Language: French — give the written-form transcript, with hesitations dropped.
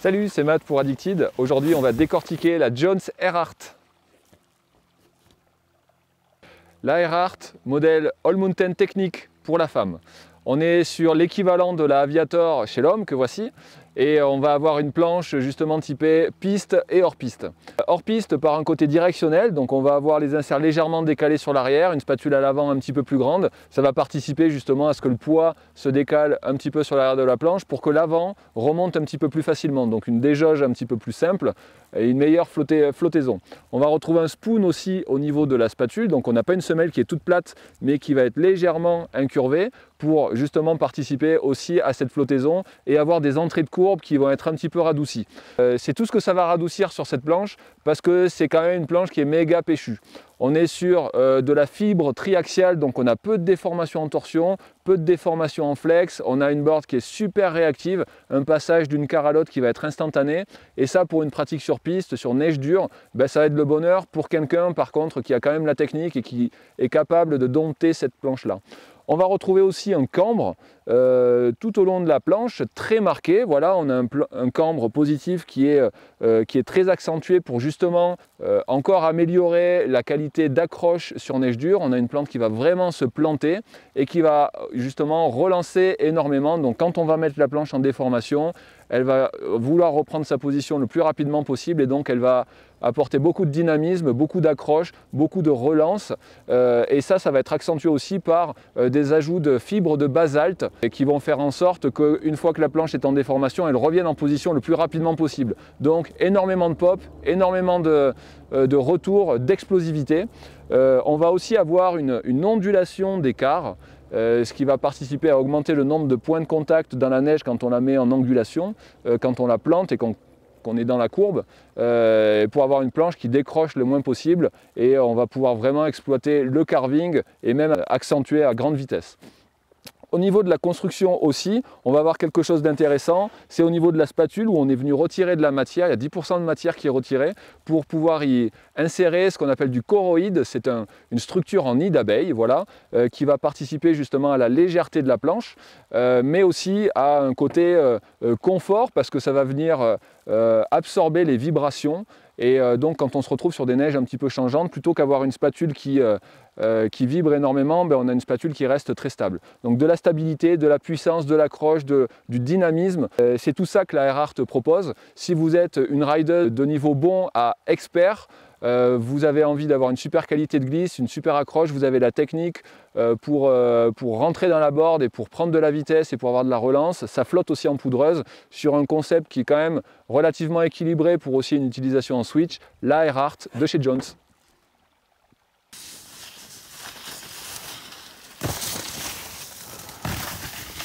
Salut, c'est Matt pour Addicted. Aujourd'hui, on va décortiquer la Jones Erhardt. La Erhardt, modèle All Mountain Technique pour la femme. On est sur l'équivalent de la Aviator chez l'homme, que voici. Et on va avoir une planche justement typée piste et hors piste. Hors piste par un côté directionnel, donc on va avoir les inserts légèrement décalés sur l'arrière, une spatule à l'avant un petit peu plus grande. Ça va participer justement à ce que le poids se décale un petit peu sur l'arrière de la planche pour que l'avant remonte un petit peu plus facilement. Donc une déjauge un petit peu plus simple et une meilleure flottaison. On va retrouver un spoon aussi au niveau de la spatule, donc on n'a pas une semelle qui est toute plate mais qui va être légèrement incurvée pour justement participer aussi à cette flottaison et avoir des entrées de courbe qui vont être un petit peu radoucies. C'est tout ce que ça va radoucir sur cette planche parce que c'est quand même une planche qui est méga péchue. On est sur de la fibre triaxiale, donc on a peu de déformation en torsion, peu de déformation en flex, on a une board qui est super réactive, un passage d'une carre à l'autre qui va être instantané, et ça pour une pratique sur piste, sur neige dure, ça va être le bonheur pour quelqu'un par contre qui a quand même la technique et qui est capable de dompter cette planche-là. On va retrouver aussi un cambre tout au long de la planche, très marqué. Voilà, on a un cambre positif qui est très accentué pour justement encore améliorer la qualité d'accroche sur neige dure. On a une plante qui va vraiment se planter et qui va justement relancer énormément. Donc quand on va mettre la planche en déformation, elle va vouloir reprendre sa position le plus rapidement possible et donc elle va apporter beaucoup de dynamisme, beaucoup d'accroche, beaucoup de relance et ça va être accentué aussi par des ajouts de fibres de basalte qui vont faire en sorte qu'une fois que la planche est en déformation, elle revienne en position le plus rapidement possible. Donc énormément de pop, énormément de retour, d'explosivité. On va aussi avoir une ondulation des carres. Ce qui va participer à augmenter le nombre de points de contact dans la neige quand on la met en angulation, quand on la plante et qu'on est dans la courbe, pour avoir une planche qui décroche le moins possible et on va pouvoir vraiment exploiter le carving et même accentuer à grande vitesse. Au niveau de la construction aussi, on va avoir quelque chose d'intéressant, c'est au niveau de la spatule où on est venu retirer de la matière, il y a 10% de matière qui est retirée pour pouvoir y insérer ce qu'on appelle du choroïde, c'est une structure en nid d'abeille, voilà, qui va participer justement à la légèreté de la planche, mais aussi à un côté confort parce que ça va venir absorber les vibrations. Et donc quand on se retrouve sur des neiges un petit peu changeantes, plutôt qu'avoir une spatule qui vibre énormément, on a une spatule qui reste très stable. Donc de la stabilité, de la puissance, de l'accroche, du dynamisme, c'est tout ça que la Erhardt propose. Si vous êtes une rider de niveau bon à expert, vous avez envie d'avoir une super qualité de glisse, une super accroche, vous avez la technique pour rentrer dans la board et pour prendre de la vitesse et pour avoir de la relance. Ça flotte aussi en poudreuse sur un concept qui est quand même relativement équilibré pour aussi une utilisation en switch, la Erhardt de chez Jones.